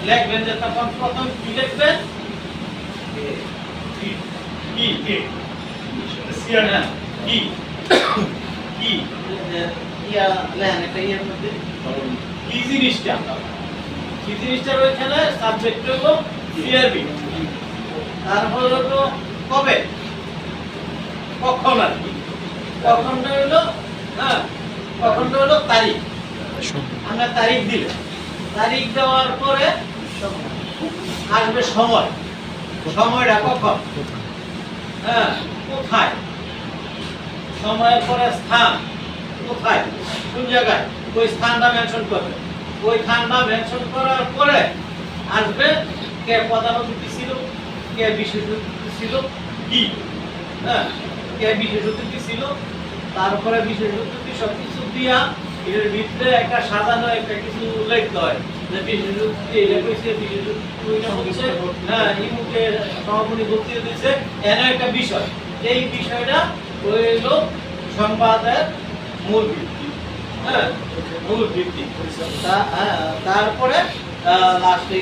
লিখবেন যে তখন প্রথম কি লিখবেন কি সিয়ার কি কি ইয়া লেন একটা ইয়ের মধ্যে কি জিনিসটা ওইখানে সাবজেক্ট হলো সিআরবি তারপর হলো কবে কখন আর কি কখনটা হলো কখনটা হলো তারিখ আমরা তারিখ দিলে তারিখ দেওয়ার পরে আসবে সময় সময়টা কখন কোথায় সময়ের পরে স্থান কোথায় কোন জায়গায় ওই স্থানটা মেনশন করবে ওই স্থানটা মেনশন করার পরে আসবে কে প্রধান অতিথি ছিল কে বিশেষ অতিথি ছিল কি কে বিশেষ অতিথি ছিল তারপরে বিশেষ অতিথি সবকিছু দিয়া এর ভিতরে একটা সাজানো একটা কিছু লিখতে হয় যে বিশেষ অতিথি এটা কইছে বিশেষ অতিথি ওইটা হচ্ছে ইমুকে সভাপতি বক্তৃতা দিয়েছে এর একটা বিষয় এই বিষয়টা হইল সংবাদের মূল ভিত্তি মূল ভিত্তি তারপরে লাস্টে